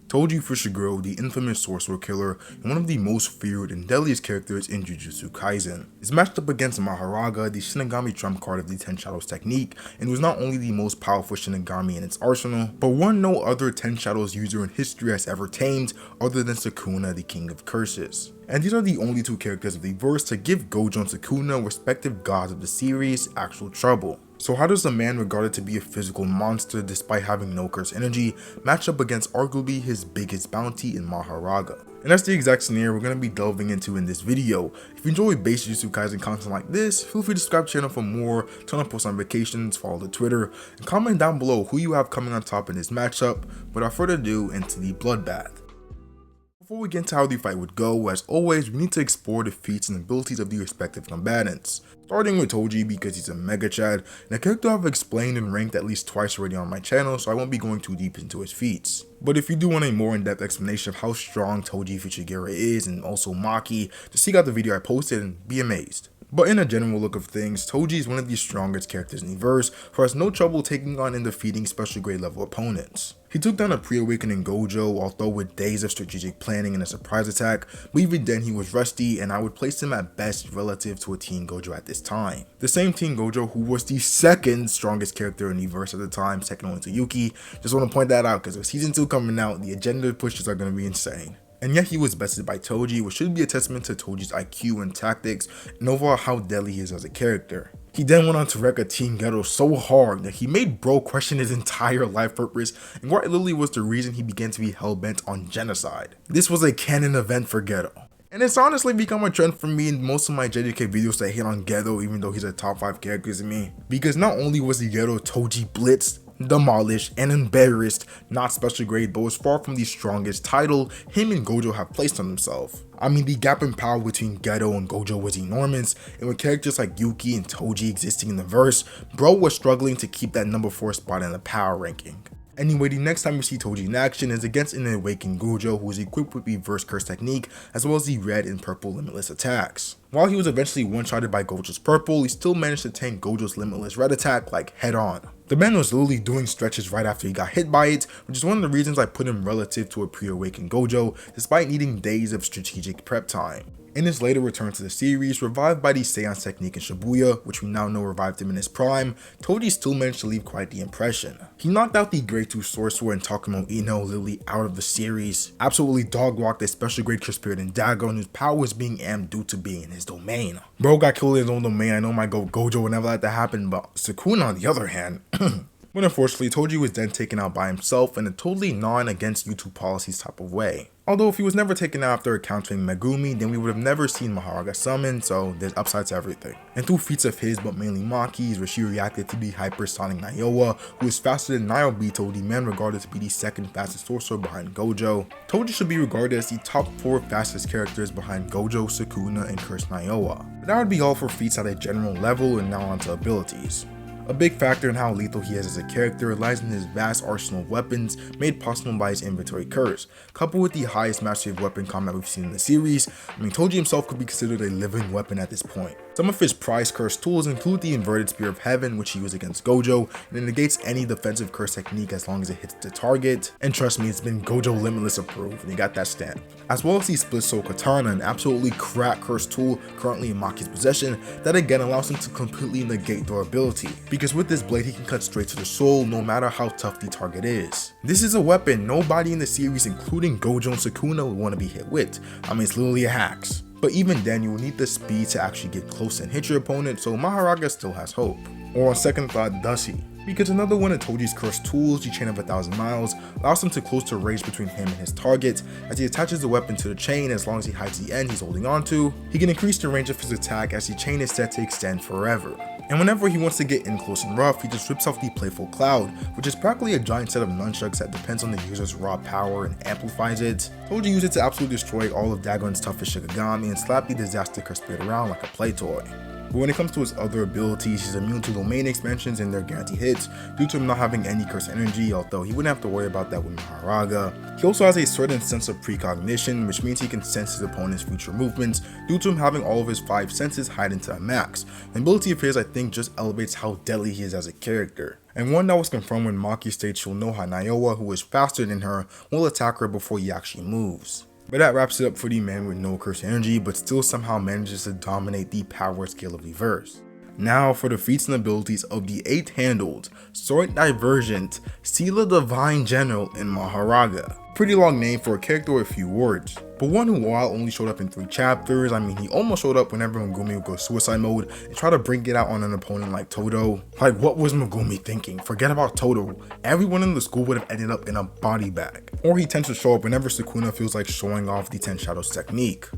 Toji Fushiguro, the infamous sorcerer killer and one of the most feared and deadliest characters in Jujutsu Kaisen, is matched up against Mahoraga, the shinigami trump card of the 10 Shadows technique, and was not only the most powerful shinigami in its arsenal, but one no other 10 Shadows user in history has ever tamed other than Sukuna, the king of curses. And these are the only two characters of the verse to give Gojo and Sukuna, respective gods of the series, actual trouble. So how does a man regarded to be a physical monster despite having no curse energy match up against arguably his biggest bounty in Mahoraga? And that's the exact scenario we're going to be delving into in this video. If you enjoy base Jujutsu Kaisen content like this, feel free to subscribe to the channel for more, turn on post notifications, follow the Twitter, and comment down below who you have coming on top in this matchup. Without further ado, into the bloodbath. Before we get into how the fight would go, as always, we need to explore the feats and abilities of the respective combatants. Starting with Toji because he's a mega chad, and a character I've explained and ranked at least twice already on my channel, so I won't be going too deep into his feats. But if you do want a more in-depth explanation of how strong Toji Fushiguro is and also Maki, just seek out the video I posted and be amazed. But in a general look of things, Toji is one of the strongest characters in the verse, who has no trouble taking on and defeating special grade level opponents. He took down a pre-awakening Gojo, although with days of strategic planning and a surprise attack, but even then he was rusty, and I would place him at best relative to a Teen Gojo at this time. The same Teen Gojo who was the second strongest character in the verse at the time, second only to Yuki. Just want to point that out because with season 2 coming out, the agenda pushes are going to be insane. And yet he was bested by Toji, which should be a testament to Toji's IQ and tactics, and overall how deadly he is as a character. He then went on to wreck a Team Ghetto so hard that he made bro question his entire life purpose, and quite literally was the reason he began to be hell-bent on genocide. This was a canon event for Ghetto. And it's honestly become a trend for me in most of my JJK videos to hate on Ghetto, even though he's a top 5 character to me. Because not only was the Ghetto Toji blitzed, demolished, and embarrassed, not special grade, but was far from the strongest title him and Gojo have placed on himself. I mean, the gap in power between Ghetto and Gojo was enormous, and with characters like Yuki and Toji existing in the verse, bro was struggling to keep that number 4 spot in the power ranking. Anyway, the next time you see Toji in action is against an awakened Gojo who is equipped with the reverse curse technique as well as the red and purple limitless attacks. While he was eventually one-shotted by Gojo's purple, he still managed to tank Gojo's limitless red attack like head on. The man was literally doing stretches right after he got hit by it, which is one of the reasons I put him relative to a pre-awakened Gojo despite needing days of strategic prep time. In his later return to the series, revived by the Seance technique in Shibuya, which we now know revived him in his prime, Toji still managed to leave quite the impression. He knocked out the grade 2 sorcerer and Takamo Ino literally out of the series, absolutely dog-walked a special grade curse spirit in Dagon whose power was being amped due to being in his domain. Bro got killed in his own domain. I know my Gojo would never let that happen, but Sukuna on the other hand, but unfortunately Toji was then taken out by himself in a totally non-against YouTube policies type of way. Although if he was never taken out after encountering Megumi, then we would have never seen Mahoraga summon, so there's upsides to everything. And through feats of his, but mainly Maki's, where she reacted to the hypersonic Niowa, who is faster than Naobito, the man regarded to be the second fastest sorcerer behind Gojo, Toji should be regarded as the top 4 fastest characters behind Gojo, Sukuna, and Cursed Niowa. But that would be all for feats at a general level, and now onto abilities. A big factor in how lethal he is as a character lies in his vast arsenal of weapons made possible by his inventory curse, coupled with the highest mastery of weapon combat we've seen in the series. I mean, Toji himself could be considered a living weapon at this point. Some of his prized curse tools include the inverted spear of heaven, which he used against Gojo, and it negates any defensive curse technique as long as it hits the target, and trust me, it's been Gojo Limitless approved, and he got that stamp. As well as the split soul katana, an absolutely crack curse tool currently in Maki's possession that again allows him to completely negate durability, because with this blade he can cut straight to the soul no matter how tough the target is. This is a weapon nobody in the series including Gojo and Sukuna would want to be hit with. I mean, it's literally a hacks. But even then, you will need the speed to actually get close and hit your opponent, so Mahoraga still has hope. Or on second thought, does he? Because another one of Toji's cursed tools, the Chain of 1,000 Miles, allows him to close the range between him and his target. As he attaches the weapon to the chain, as long as he hides the end he's holding onto, he can increase the range of his attack as the chain is set to extend forever. And whenever he wants to get in close and rough, he just rips off the Playful Cloud, which is practically a giant set of nunchucks that depends on the user's raw power and amplifies it. Toji used it to absolutely destroy all of Dagon's toughest shinigami and slap the disaster curse spirit around like a play toy. But when it comes to his other abilities, he's immune to domain expansions and their guaranteed hits due to him not having any curse energy, although he wouldn't have to worry about that with Mahoraga. He also has a certain sense of precognition, which means he can sense his opponent's future movements due to him having all of his 5 senses heightened to a max. An ability of his I think just elevates how deadly he is as a character. And one that was confirmed when Maki states she'll know how Niowa, who is faster than her, will attack her before he actually moves. But that wraps it up for the man with no curse energy, but still somehow manages to dominate the power scale of the verse. Now for the feats and abilities of the 8-handled, Sword Divergent, Sela Divine General in Mahoraga. Pretty long name for a character with a few words, but one who while only showed up in 3 chapters, I mean he almost showed up whenever Megumi would go suicide mode and try to bring it out on an opponent like Todo. Like what was Megumi thinking? Forget about Todo, everyone in the school would have ended up in a body bag. Or he tends to show up whenever Sukuna feels like showing off the 10 Shadows technique.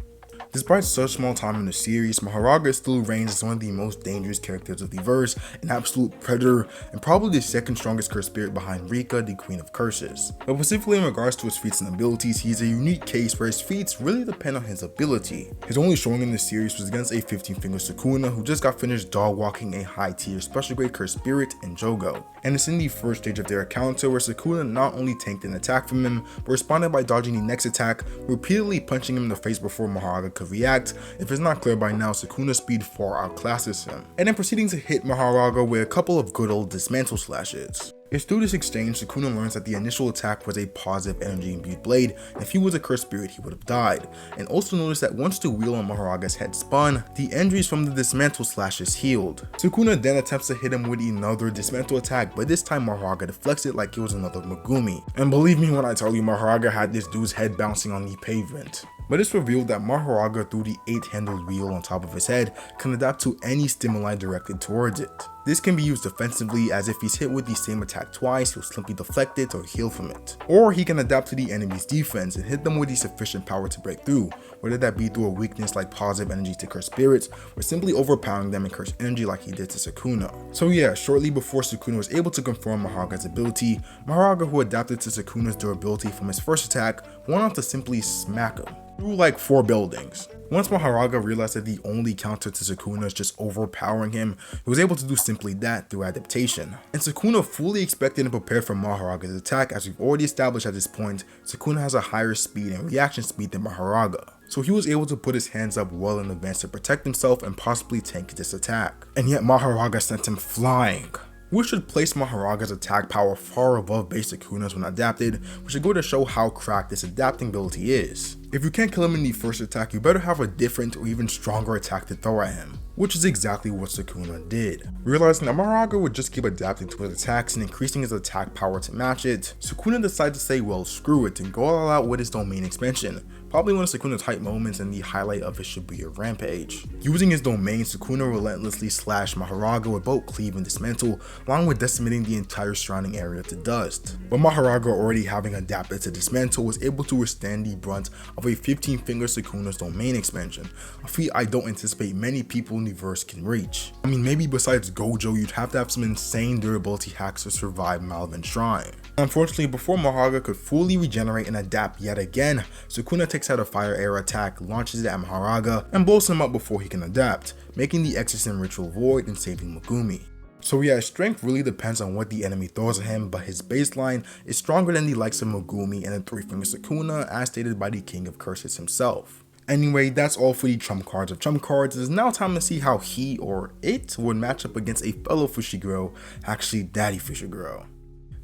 Despite such small time in the series, Mahoraga still reigns as one of the most dangerous characters of the verse, an absolute predator, and probably the second strongest curse spirit behind Rika, the Queen of Curses. But specifically in regards to his feats and abilities, he is a unique case where his feats really depend on his ability. His only showing in the series was against a 15-finger Sukuna who just got finished dog walking a high tier special grade curse spirit in Jogo. And it's in the first stage of their encounter where Sukuna not only tanked an attack from him, but responded by dodging the next attack, repeatedly punching him in the face before Mahoraga could react. If it's not clear by now, Sukuna's speed far outclasses him, and then proceeding to hit Mahoraga with a couple of good old dismantle slashes. It's through this exchange, Sukuna learns that the initial attack was a positive energy imbued blade, and if he was a cursed spirit he would have died, and also notice that once the wheel on Mahoraga's head spun, the injuries from the dismantle slashes healed. Sukuna then attempts to hit him with another dismantle attack, but this time Mahoraga deflects it like it was another Megumi. And believe me when I tell you, Mahoraga had this dude's head bouncing on the pavement. But it's revealed that Mahoraga, through the 8-handled wheel on top of his head, can adapt to any stimuli directed towards it. This can be used defensively, as if he's hit with the same attack twice, he'll simply deflect it or heal from it. Or he can adapt to the enemy's defense and hit them with the sufficient power to break through, whether that be through a weakness like positive energy to cursed spirits, or simply overpowering them in cursed energy like he did to Sukuna. So yeah, shortly before Sukuna was able to confirm Mahoraga's ability, Mahoraga, who adapted to Sukuna's durability from his first attack, went on to simply smack him through like 4 buildings. Once Mahoraga realized that the only counter to Sukuna is just overpowering him, he was able to do simply that through adaptation. And Sukuna fully expected and prepared for Mahoraga's attack, as we've already established at this point, Sukuna has a higher speed and reaction speed than Mahoraga. So he was able to put his hands up well in advance to protect himself and possibly tank this attack. And yet Mahoraga sent him flying, which should place Mahoraga's attack power far above base Sukuna's when adapted, which should go to show how cracked this adapting ability is. If you can't kill him in the first attack, you better have a different or even stronger attack to throw at him, which is exactly what Sukuna did. Realizing that Mahoraga would just keep adapting to his attacks and increasing his attack power to match it, Sukuna decided to say well screw it and go all out with his domain expansion, probably one of Sukuna's hype moments and the highlight of his Shibuya rampage. Using his domain, Sukuna relentlessly slashed Mahoraga with both cleave and dismantle, along with decimating the entire surrounding area to dust. But Mahoraga, already having adapted to dismantle, was able to withstand the brunt of a 15-finger Sukuna's domain expansion, a feat I don't anticipate many people in the verse can reach. I mean, maybe besides Gojo, you'd have to have some insane durability hacks to survive Malvin Shrine. Unfortunately, before Mahoraga could fully regenerate and adapt yet again, Sukuna takes out a fire air attack, launches it at Mahoraga, and blows him up before he can adapt, making the Exorcism ritual void and saving Megumi. So yeah, his strength really depends on what the enemy throws at him, but his baseline is stronger than the likes of Megumi and the 3-finger Sukuna, as stated by the King of Curses himself. Anyway, that's all for the trump cards of trump cards. It is now time to see how he or it would match up against a fellow Fushiguro, actually Daddy Fushiguro.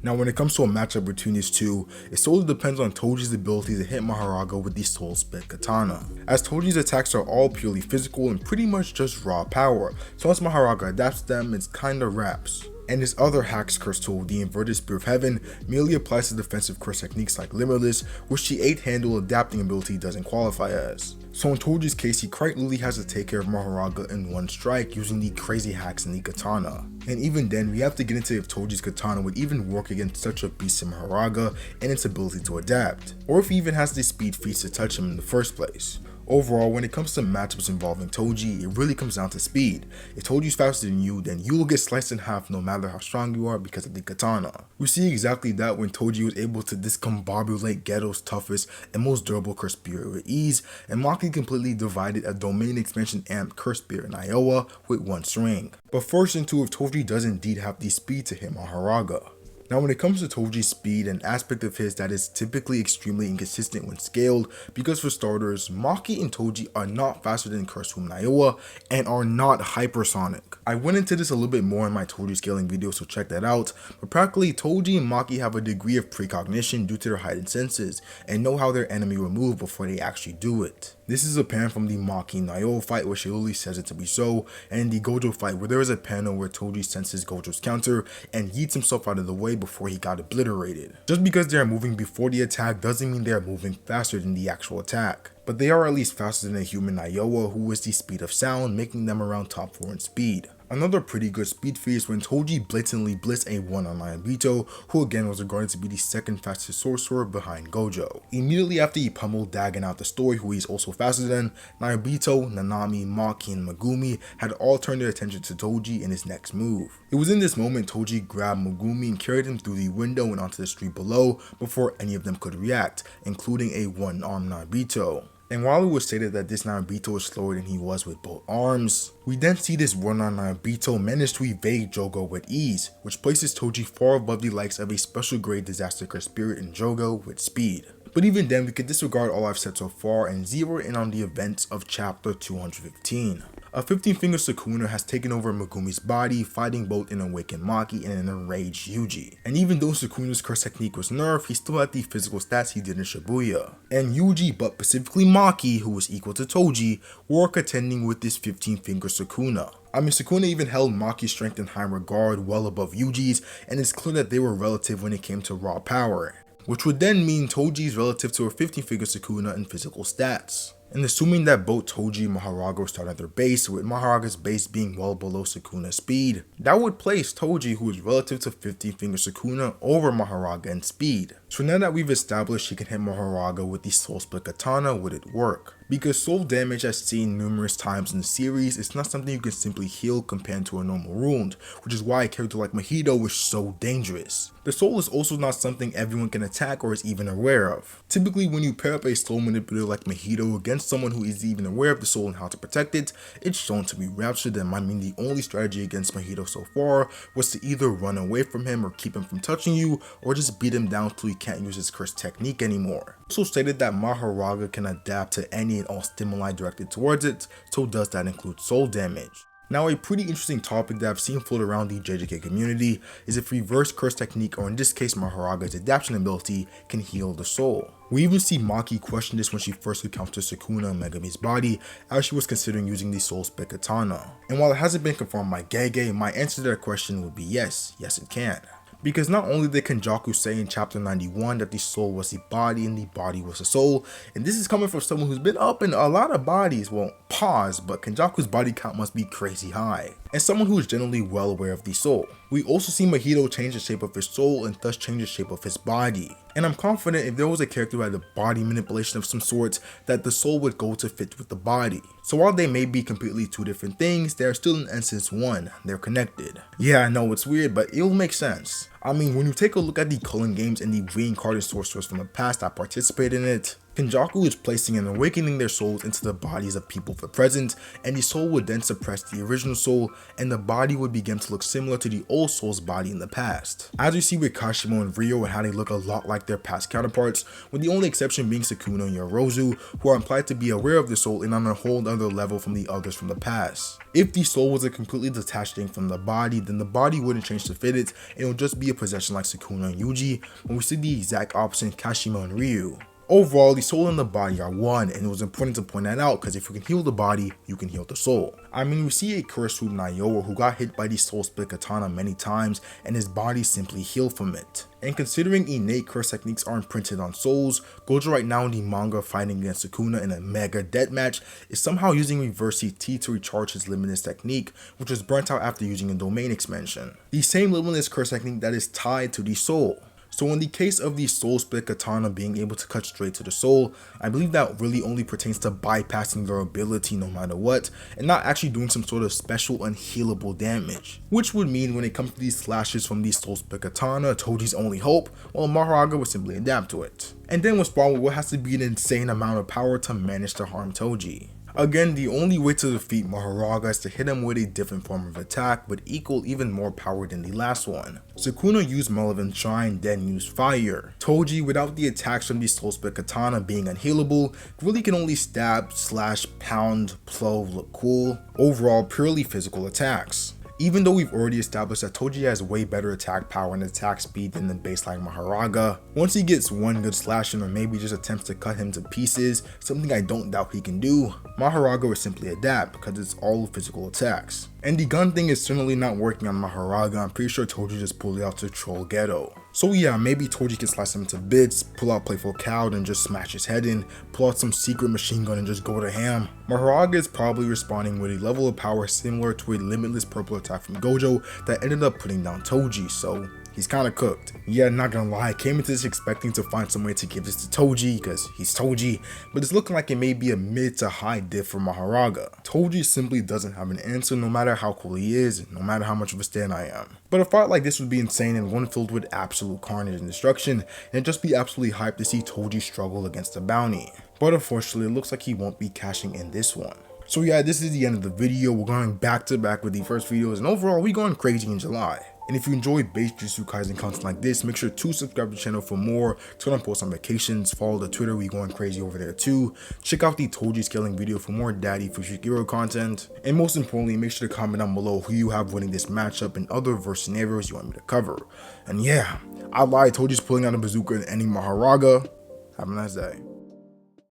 Now when it comes to a matchup between these two, it solely depends on Toji's ability to hit Mahoraga with the Soul Split Katana, as Toji's attacks are all purely physical and pretty much just raw power, so once Mahoraga adapts to them, it's kinda wraps. And his other Hack's curse tool, the Inverted Spear of Heaven, merely applies to defensive curse techniques like Limitless, which the 8-handle adapting ability doesn't qualify as. So in Toji's case, he quite literally has to take care of Mahoraga in one strike using the crazy hacks in the katana. And even then, we have to get into if Toji's katana would even work against such a beast in Mahoraga and its ability to adapt, or if he even has the speed feats to touch him in the first place. Overall, when it comes to matchups involving Toji, it really comes down to speed. If Toji's faster than you, then you will get sliced in half no matter how strong you are because of the katana. We see exactly that when Toji was able to discombobulate Geto's toughest and most durable curse spear with ease, and Maki completely divided a domain expansion amped curse spear in Iowa with one swing. But first into if Toji does indeed have the speed to hit Mahoraga. Now when it comes to Toji's speed, an aspect of his that is typically extremely inconsistent when scaled, because for starters, Maki and Toji are not faster than Kurasume Niowa and are not hypersonic. I went into this a little bit more in my Toji scaling video, so check that out, but practically Toji and Maki have a degree of precognition due to their heightened senses, and know how their enemy will move before they actually do it. This is apparent from the Maki Niowa fight where she literally says it to be so, and in the Gojo fight where there is a panel where Toji senses Gojo's counter and yeets himself out of the way before he got obliterated. Just because they are moving before the attack doesn't mean they are moving faster than the actual attack, but they are at least faster than a human Niowa, who is the speed of sound, making them around top 4 in speed. Another pretty good speed feat is when Toji blatantly blitzed a 1 on Nayabito, who again was regarded to be the second fastest sorcerer behind Gojo. Immediately after he pummeled Dagon out the story, who he's also faster than, Nayabito, Nanami, Maki, and Megumi had all turned their attention to Toji in his next move. It was in this moment Toji grabbed Megumi and carried him through the window and onto the street below before any of them could react, including a one-armed Nayabito. And while it was stated that this Nayabito was slower than he was with both arms, we then see this one-armed Nayabito manage to evade Jogo with ease, which places Toji far above the likes of a special grade disaster curse spirit in Jogo with speed. But even then, we could disregard all I've said so far and zero in on the events of chapter 215. A 15-finger Sukuna has taken over Megumi's body, fighting both an awakened Maki and an enraged Yuji. And even though Sukuna's curse technique was nerfed, he still had the physical stats he did in Shibuya. And Yuji, but specifically Maki, who was equal to Toji, were contending with this 15-finger Sukuna. I mean, Sukuna even held Maki's strength in high regard, well above Yuji's, and it's clear that they were relative when it came to raw power, which would then mean Toji's relative to a 15-finger Sukuna in physical stats. And assuming that both Toji and Mahoraga start at their base, with Mahoraga's base being well below Sukuna's speed, that would place Toji, who is relative to 15-finger Sukuna, over Mahoraga in speed. So now that we've established he can hit Mahoraga with the Soul Split Katana, would it work? Because soul damage, as seen numerous times in the series, is not something you can simply heal compared to a normal wound, which is why a character like Mahito is so dangerous. The soul is also not something everyone can attack or is even aware of. Typically, when you pair up a soul manipulator like Mahito against someone who is even aware of the soul and how to protect it, it's shown to be raptured, and I mean the only strategy against Mahito so far was to either run away from him or keep him from touching you, or just beat him down till he can't use his curse technique anymore. Also stated that Mahoraga can adapt to any and all stimuli directed towards it, so does that include soul damage? Now, a pretty interesting topic that I've seen float around the JJK community is if reverse curse technique, or in this case Mahoraga's adaptation ability, can heal the soul. We even see Maki question this when she first encounters Sukuna in Megumi's body, as she was considering using the Soul Split Katana. And while it hasn't been confirmed by Gege, my answer to that question would be yes it can. Because not only did Kenjaku say in chapter 91 that the soul was the body and the body was the soul, and this is coming from someone who's been up in a lot of bodies, well, pause, but Kenjaku's body count must be crazy high, and someone who is generally well aware of the soul. We also see Mahito change the shape of his soul and thus change the shape of his body. And I'm confident if there was a character who had a body manipulation of some sort, that the soul would go to fit with the body. So while they may be completely two different things, they are still in essence one. They're connected. Yeah, I know it's weird, but it'll make sense. I mean, when you take a look at the Culling games and the reincarnated sorcerers from the past that participated in it, Kenjaku is placing and awakening their souls into the bodies of people of the present, and the soul would then suppress the original soul, and the body would begin to look similar to the old soul's body in the past. As we see with Kashimo and Ryo and how they look a lot like their past counterparts, with the only exception being Sukuna and Yorozu, who are implied to be aware of the soul and on a whole other level from the others from the past. If the soul was a completely detached thing from the body, then the body wouldn't change to fit it, and it would just be a possession like Sukuna and Yuji, when we see the exact opposite in Kashimo and Ryu. Overall, the soul and the body are one, and it was important to point that out because if you can heal the body, you can heal the soul. I mean, we see a Kurasume Niowa who got hit by the Soul Split Katana many times, and his body simply healed from it. And considering innate curse techniques are imprinted on souls, Gojo right now in the manga fighting against Sukuna in a mega deathmatch is somehow using reverse CT to recharge his limitless technique, which was burnt out after using a domain expansion. The same limitless curse technique that is tied to the soul. So in the case of the soul split katana being able to cut straight to the soul, I believe that really only pertains to bypassing their ability no matter what, and not actually doing some sort of special unhealable damage. Which would mean when it comes to these slashes from the soul split katana, Toji's only hope, well, Mahoraga would simply adapt to it. And then with spawn, what has to be an insane amount of power to manage to harm Toji. Again, the only way to defeat Mahoraga is to hit him with a different form of attack, but equal even more power than the last one. Sukuna used Malevolent Shine, then used Fire. Toji, without the attacks from the Soul Split Katana being unhealable, really can only stab, slash, pound, plow, look cool. Overall, purely physical attacks. Even though we've already established that Toji has way better attack power and attack speed than the baseline Mahoraga, once he gets one good slash in or maybe just attempts to cut him to pieces, something I don't doubt he can do, Mahoraga would simply adapt because it's all physical attacks. And the gun thing is certainly not working on Mahoraga. I'm pretty sure Toji just pulled it out to troll Ghetto. So yeah, maybe Toji can slice him into bits, pull out Playful Cow and just smash his head in, pull out some secret machine gun and just go to ham. Mahoraga is probably responding with a level of power similar to a limitless purple attack from Gojo that ended up putting down Toji, so he's kinda cooked. Yeah, not gonna lie, I came into this expecting to find some way to give this to Toji because he's Toji, but it's looking like it may be a mid to high diff for Mahoraga. Toji simply doesn't have an answer no matter how cool he is, no matter how much of a stan I am. But a fight like this would be insane and one filled with absolute carnage and destruction, and it'd just be absolutely hyped to see Toji struggle against the bounty. But unfortunately, it looks like he won't be cashing in this one. So yeah, this is the end of the video. We're going back to back with the first videos, and overall, we're going crazy in July. And if you enjoy base Jujutsu Kaisen content like this, make sure to subscribe to the channel for more, turn on post notifications, follow the Twitter, we going crazy over there too. Check out the Toji scaling video for more Daddy Fushiguro content. And most importantly, make sure to comment down below who you have winning this matchup and other verse scenarios you want me to cover. And yeah, I lied, Toji's pulling out a bazooka and ending Mahoraga. Have a nice day.